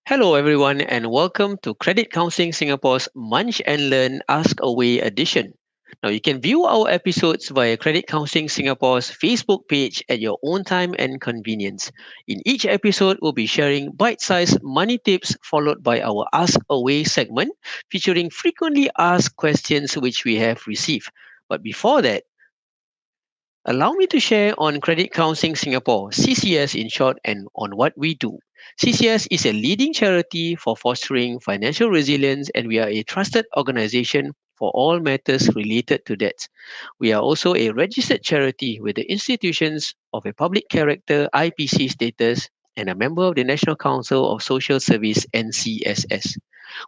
Hello, everyone, and welcome to Credit Counseling Singapore's Munch and Learn Ask Away edition. Now, you can view our episodes via Credit Counseling Singapore's Facebook page at your own time and convenience. In each episode, we'll be sharing bite sized money tips followed by our Ask Away segment featuring frequently asked questions which we have received. But before that, allow me to share on Credit Counseling Singapore, CCS in short, and on what we do. CCS is a leading charity for fostering financial resilience, and we are a trusted organization for all matters related to that. We are also a registered charity with the institutions of a public character IPC status and a member of the National Council of Social Service NCSS.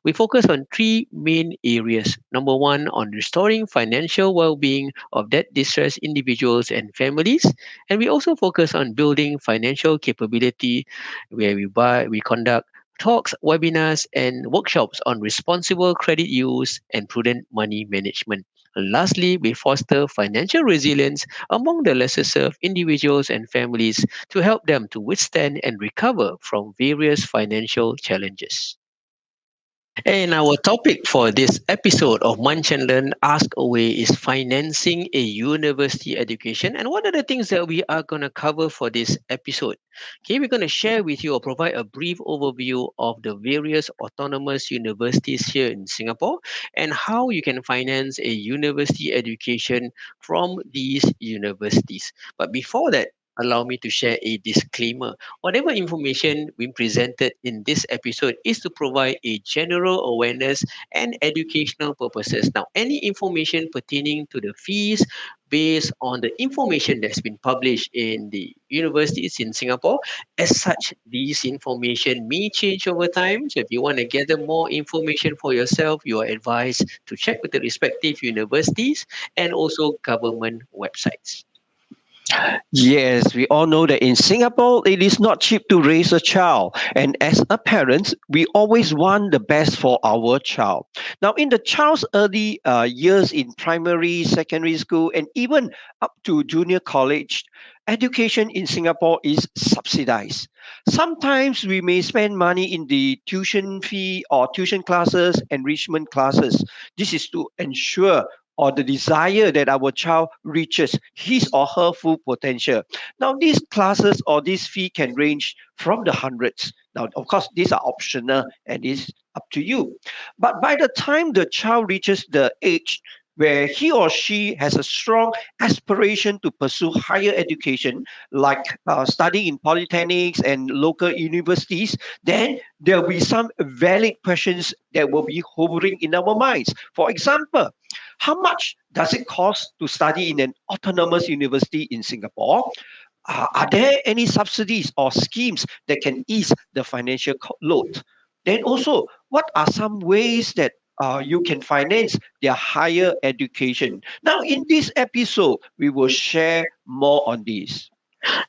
We focus on three main areas. Number one, on restoring financial well being of debt distressed individuals and families. And we also focus on building financial capability where we conduct talks, webinars, and workshops on responsible credit use and prudent money management. Lastly, we foster financial resilience among the lesser served individuals and families to help them to withstand and recover from various financial challenges. And our topic for this episode of Munch and Learn Ask Away is financing a university education. And what are the things that we are going to cover for this episode? Okay, we're going to share with you or provide a brief overview of the various autonomous universities here in Singapore and how you can finance a university education from these universities. But before that, allow me to share a disclaimer. Whatever information being presented in this episode is to provide a general awareness and educational purposes. Now, any information pertaining to the fees based on the information that's been published in the universities in Singapore, as such, these information may change over time. So if you want to gather more information for yourself, you are advised to check with the respective universities and also government websites. Yes, we all know that in Singapore, it is not cheap to raise a child. And as a parent, we always want the best for our child. Now, in the child's early years in primary, secondary school, and even up to junior college, education in Singapore is subsidized. Sometimes we may spend money in the tuition fee or tuition classes, enrichment classes. This is to ensure or the desire that our child reaches his or her full potential. Now, these classes or this fee can range from the hundreds. Now, of course, these are optional and is up to you. But by the time the child reaches the age where he or she has a strong aspiration to pursue higher education, like studying in polytechnics and local universities, then there will be some valid questions that will be hovering in our minds. For example, how much does it cost to study in an autonomous university in Singapore? Are there any subsidies or schemes that can ease the financial load? Then also, what are some ways that you can finance their higher education? Now, in this episode, we will share more on this.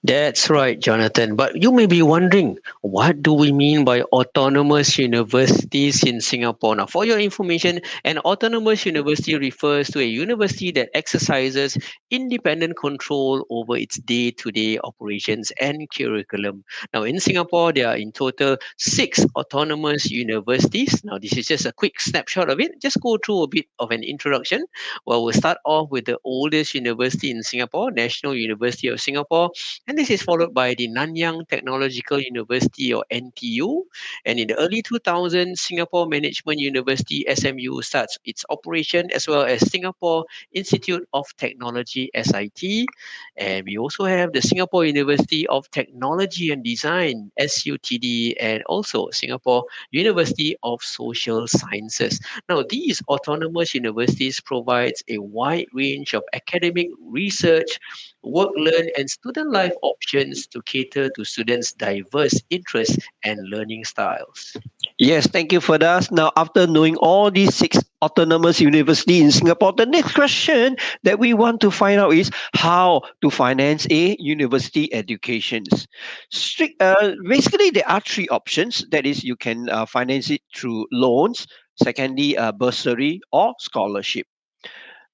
That's right, Jonathan. But you may be wondering, what do we mean by autonomous universities in Singapore? Now, for your information, an autonomous university refers to a university that exercises independent control over its day to day operations and curriculum. Now, in Singapore, there are in total six autonomous universities. Now, this is just a quick snapshot of it. Just go through a bit of an introduction. Well, we'll start off with the oldest university in Singapore, National University of Singapore, and this is followed by the Nanyang Technological University or NTU. And in the early 2000s, Singapore Management University SMU starts its operation, as well as Singapore Institute of Technology SIT. And we also have the Singapore University of Technology and Design SUTD, and also Singapore University of Social Sciences. Now, these autonomous universities provides a wide range of academic research, work, learn, and student life options to cater to students' diverse interests and learning styles. Yes, thank you for that. Now, after knowing all these six autonomous universities in Singapore, the next question that we want to find out is how to finance a university education. Basically, there are three options. That is, you can finance it through loans. Secondly, bursary or scholarship.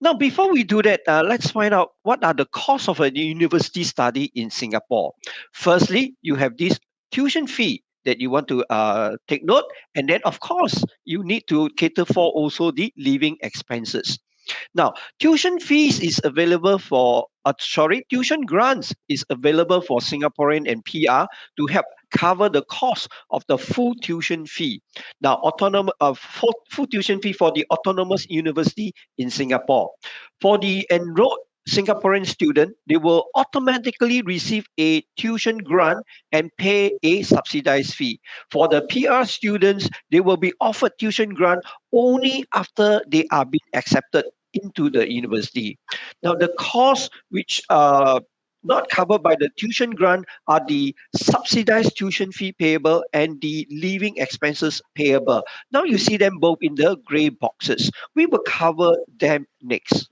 Now, before we do that, let's find out what are the costs of a university study in Singapore. Firstly, you have this tuition fee that you want to take note. And then, of course, you need to cater for also the living expenses. Now, tuition fees is available for, tuition grants is available for Singaporean and PR to help cover the cost of the full tuition fee. Now, full tuition fee for the autonomous university in Singapore. For the enrolled Singaporean student, they will automatically receive a tuition grant and pay a subsidized fee. For the PR students, they will be offered tuition grant only after they are being accepted into the university. Now, the costs which are not covered by the tuition grant are the subsidized tuition fee payable and the living expenses payable. Now you see them both in the gray boxes. We will cover them next.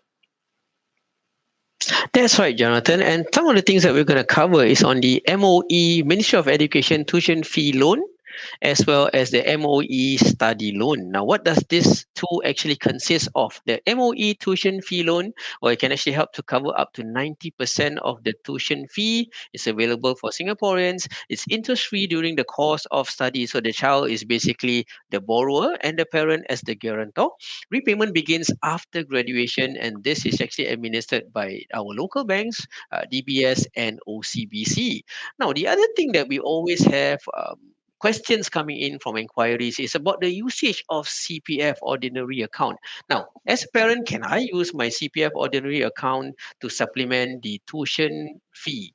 That's right, Jonathan. And some of the things that we're going to cover is on the MOE Ministry of Education tuition fee loan, as well as the MOE study loan. Now, what does this two actually consist of? The MOE tuition fee loan, or it can actually help to cover up to 90% of the tuition fee. It's available for Singaporeans. It's interest free during the course of study. So the child is basically the borrower and the parent as the guarantor. Repayment begins after graduation, and this is actually administered by our local banks, DBS and OCBC. Now, the other thing that we always have questions coming in from inquiries is about the usage of CPF ordinary account. Now, as a parent, can I use my CPF ordinary account to supplement the tuition fee?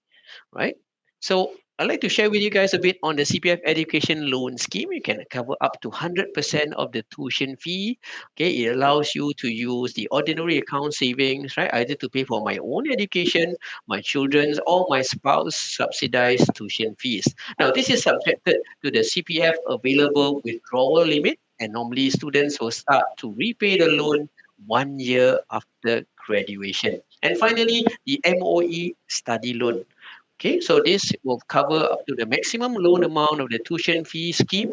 Right? So I'd like to share with you guys a bit on the CPF education loan scheme. You can cover up to 100% of the tuition fee. Okay, it allows you to use the ordinary account savings, right? Either to pay for my own education, my children's, or my spouse subsidized tuition fees. Now, this is subjected to the CPF available withdrawal limit, and normally students will start to repay the loan 1 year after graduation. And finally, the MOE study loan. Okay, so this will cover up to the maximum loan amount of the tuition fee scheme.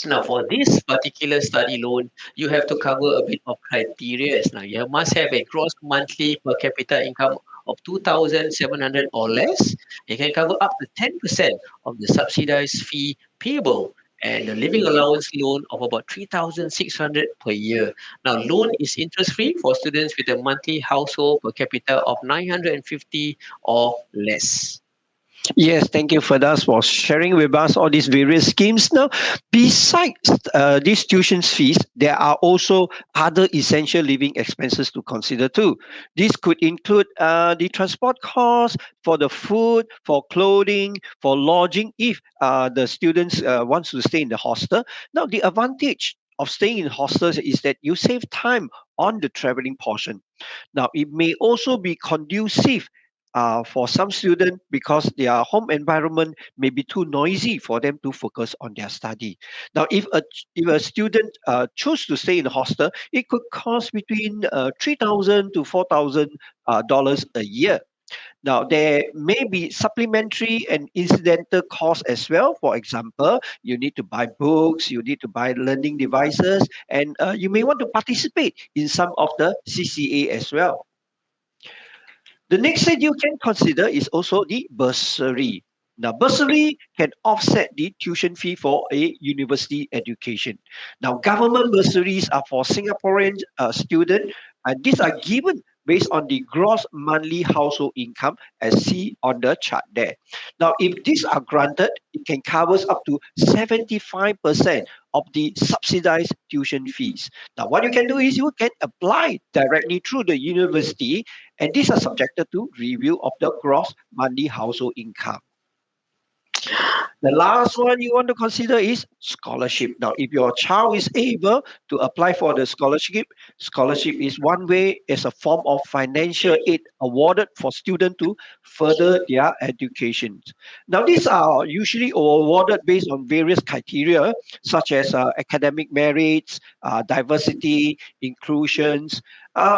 Now, for this particular study loan, you have to cover a bit of criteria. Now, you must have a gross monthly per capita income of 2,700 or less. You can cover up to 10% of the subsidized fee payable and the living allowance loan of about 3,600 per year. Now, loan is interest free for students with a monthly household per capita of 950 or less. Yes, thank you, Fadas, for sharing with us all these various schemes. Now, besides these tuition fees, there are also other essential living expenses to consider too. This could include the transport costs for the food, for clothing, for lodging, if the students wants to stay in the hostel. Now, the advantage of staying in hostels is that you save time on the traveling portion. Now, it may also be conducive for some students because their home environment may be too noisy for them to focus on their study. Now, if a student choose to stay in a hostel, it could cost between 3,000 to $4,000 dollars a year. Now, there may be supplementary and incidental costs as well. For example, you need to buy books, you need to buy learning devices, and you may want to participate in some of the CCA as well. The next thing you can consider is also the bursary. Now, bursary can offset the tuition fee for a university education. Now, government bursaries are for Singaporean students, and these are given based on the gross monthly household income, as seen on the chart there. Now, if these are granted, it can cover up to 75% of the subsidized tuition fees. Now, what you can do is you can apply directly through the university, and these are subjected to review of the gross monthly household income. The last one you want to consider is scholarship. Now, if your child is able to apply for the scholarship is one way as a form of financial aid awarded for students to further their education. Now, these are usually awarded based on various criteria such as academic merits, diversity, inclusions.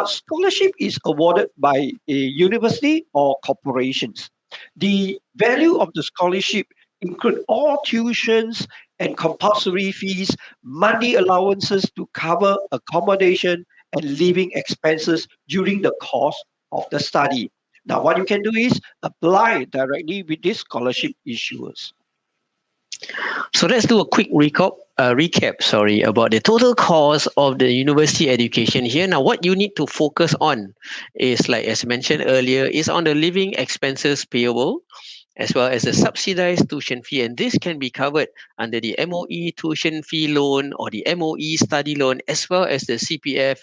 Scholarship is awarded by a university or corporations. The value of the scholarship include all tuitions and compulsory fees, monthly allowances to cover accommodation and living expenses during the course of the study. Now, what you can do is apply directly with these scholarship issuers. So let's do a quick recap, sorry, about the total cost of the university education here. Now, what you need to focus on is, like as mentioned earlier, is on the living expenses payable as well as the subsidized tuition fee. And this can be covered under the MOE tuition fee loan or the MOE study loan, as well as the CPF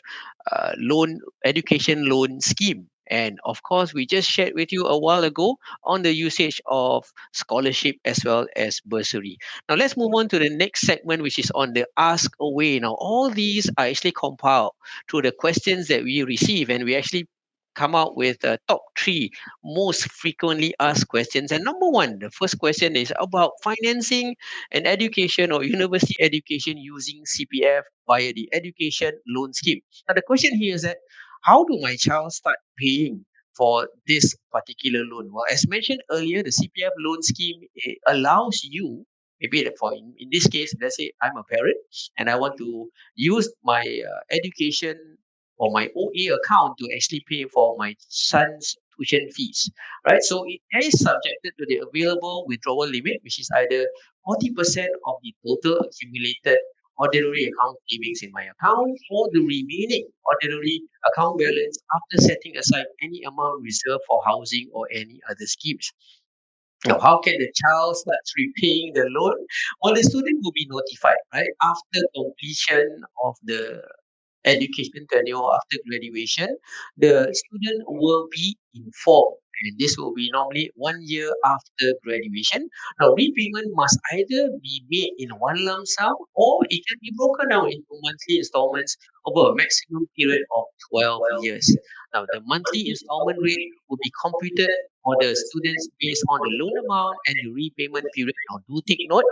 loan education loan scheme. And of course, we just shared with you a while ago on the usage of scholarship as well as bursary. Now, let's move on to the next segment, which is on the ask away. Now, all these are actually compiled through the questions that we receive, and we actually come out with the top three most frequently asked questions. And number one, the first question is about financing an education or university education using CPF via the education loan scheme. Now, the question here is that how do my child start paying for this particular loan? Well, as mentioned earlier, the CPF loan scheme allows you, maybe for in this case, let's say I'm a parent and I want to use my education or my OA account to actually pay for my son's tuition fees, right? So it is subjected to the available withdrawal limit, which is either 40% of the total accumulated ordinary account savings in my account or the remaining ordinary account balance after setting aside any amount reserved for housing or any other schemes. Now, how can the child start repaying the loan? Well, the student will be notified, right, after completion of the education tenure after graduation, the student will be informed. And this will be normally 1 year after graduation. Now, repayment must either be made in one lump sum or it can be broken down into monthly installments over a maximum period of 12 years. Now, the monthly installment rate will be computed for the students based on the loan amount and the repayment period. Now, do take note,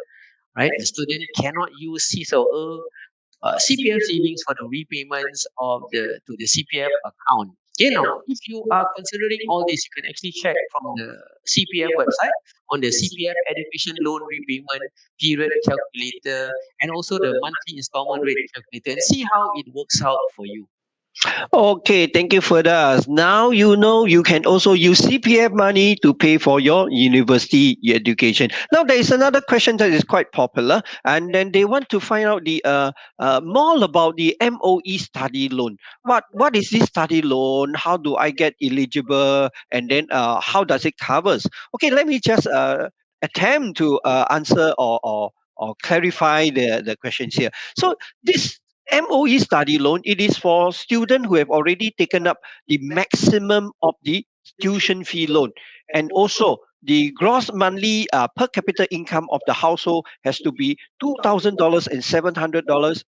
right? The student cannot use his or her CPF savings for the repayments of the to the CPF account. Okay, now if you are considering all this, you can actually check from the CPF website on the CPF education loan repayment period calculator and also the monthly installment rate calculator and see how it works out for you. Okay, thank you for that. Now you know you can also use CPF money to pay for your university education. Now there is another question that is quite popular, and then they want to find out the more about the MOE study loan. What is this study loan? How do I get eligible? And then how does it covers? Okay, let me just attempt to answer or clarify the questions here. So this MOE study loan, it is for students who have already taken up the maximum of the tuition fee loan. And also, the gross monthly per capita income of the household has to be $2,000 and $700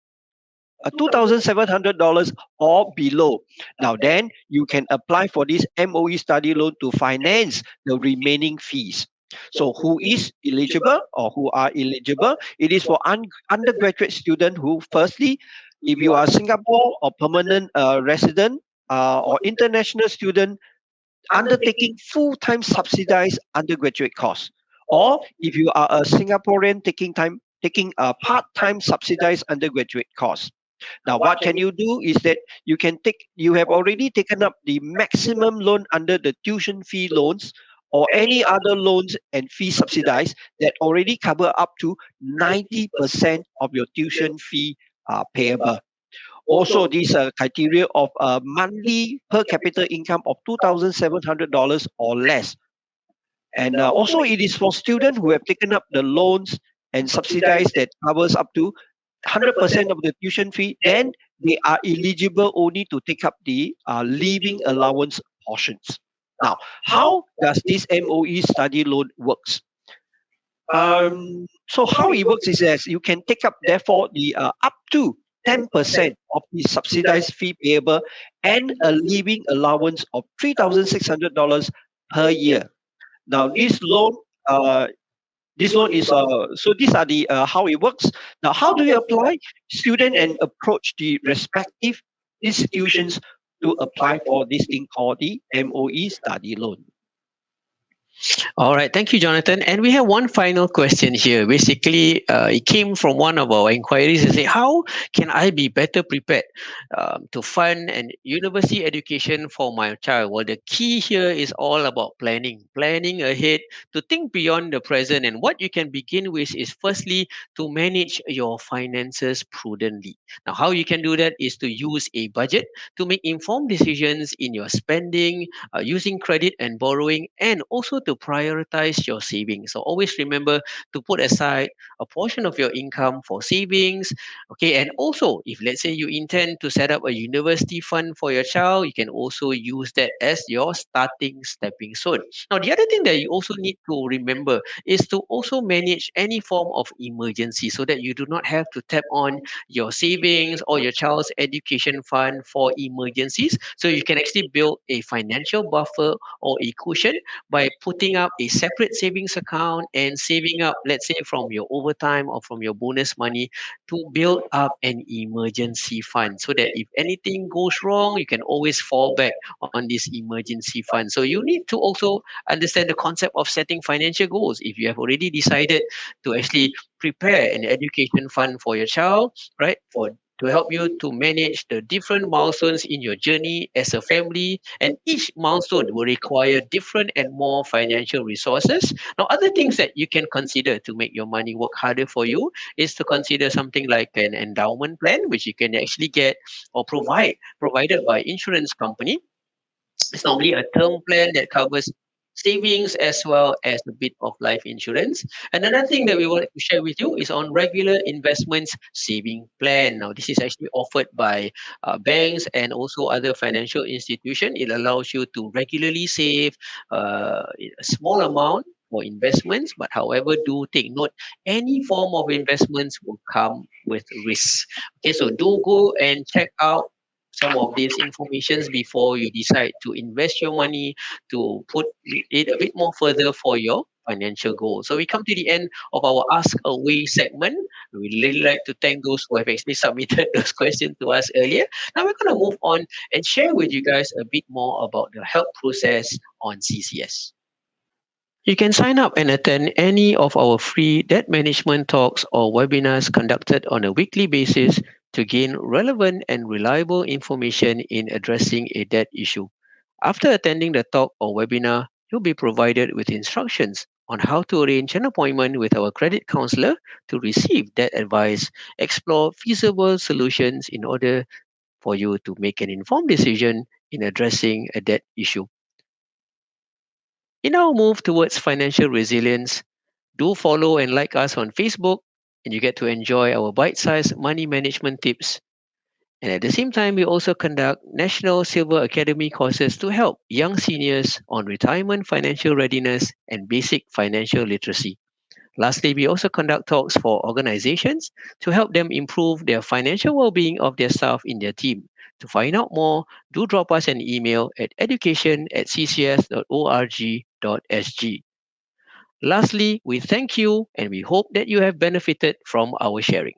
$2,700 or below. Now, then you can apply for this MOE study loan to finance the remaining fees. So, who is eligible or who are eligible? It is for undergraduate student who, firstly, if you are Singapore or permanent resident or international student undertaking full-time subsidized undergraduate course, or if you are a Singaporean taking a part-time subsidized undergraduate course. Now, what can you do is that you have already taken up the maximum loan under the tuition fee loans or any other loans and fee subsidized that already cover up to 90% of your tuition fee payable. Also, this criteria of a monthly per capita income of $2,700 or less. And also, it is for students who have taken up the loans and subsidized that covers up to 100% of the tuition fee, then they are eligible only to take up the living allowance portions. Now, how does this MOE study loan works? So how it works is that you can take up, therefore, the up to 10% of the subsidized fee payable and a living allowance of $3,600 per year. Now, uh, this loan is so these are the how it works. Now, how do you apply? Student and approach the respective institutions to apply for this thing called the MOE study loan. All right, thank you, Jonathan. And we have one final question here. Basically, it came from one of our inquiries. They say, how can I be better prepared to fund an university education for my child? Well, the key here is all about planning ahead to think beyond the present. And what you can begin with is firstly to manage your finances prudently. Now, how you can do that is to use a budget to make informed decisions in your spending, using credit and borrowing, and also to prioritize your savings. So always remember to put aside a portion of your income for savings. Okay, and also if let's say you intend to set up a university fund for your child, you can also use that as your starting stepping stone. Now, the other thing that you also need to remember is to also manage any form of emergency so that you do not have to tap on your savings or your child's education fund for emergencies. So you can actually build a financial buffer or a cushion by putting up a separate savings account and saving up, let's say, from your overtime or from your bonus money to build up an emergency fund so that if anything goes wrong, you can always fall back on this emergency fund. So you need to also understand the concept of setting financial goals. If you have already decided to actually prepare an education fund for your child, right? For to help you to manage the different milestones in your journey as a family, and each milestone will require different and more financial resources. Now, other things that you can consider to make your money work harder for you is to consider something like an endowment plan, which you can actually get or provided by insurance company. It's normally a term plan that covers savings as well as a bit of life insurance. And another thing that we wanted to share with you is on regular investments saving plan. Now, this is actually offered by banks and also other financial institutions. It allows you to regularly save a small amount for investments, but however, do take note any form of investments will come with risks. Okay, so do go and check out some of these informations before you decide to invest your money to put it a bit more further for your financial goals. So we come to the end of our Ask Away segment. We really like to thank those who have actually submitted those questions to us earlier. Now we're going to move on and share with you guys a bit more about the help process on CCS. You can sign up and attend any of our free debt management talks or webinars conducted on a weekly basis to gain relevant and reliable information in addressing a debt issue. After attending the talk or webinar, you'll be provided with instructions on how to arrange an appointment with our credit counselor to receive debt advice, explore feasible solutions in order for you to make an informed decision in addressing a debt issue. In our move towards financial resilience, do follow and like us on Facebook, and you get to enjoy our bite sized money management tips. And at the same time, we also conduct National Silver Academy courses to help young seniors on retirement financial readiness and basic financial literacy. Lastly, we also conduct talks for organizations to help them improve their financial well being of their staff in their team. To find out more, do drop us an email at education@ccs.org.sg. Lastly, we thank you and we hope that you have benefited from our sharing.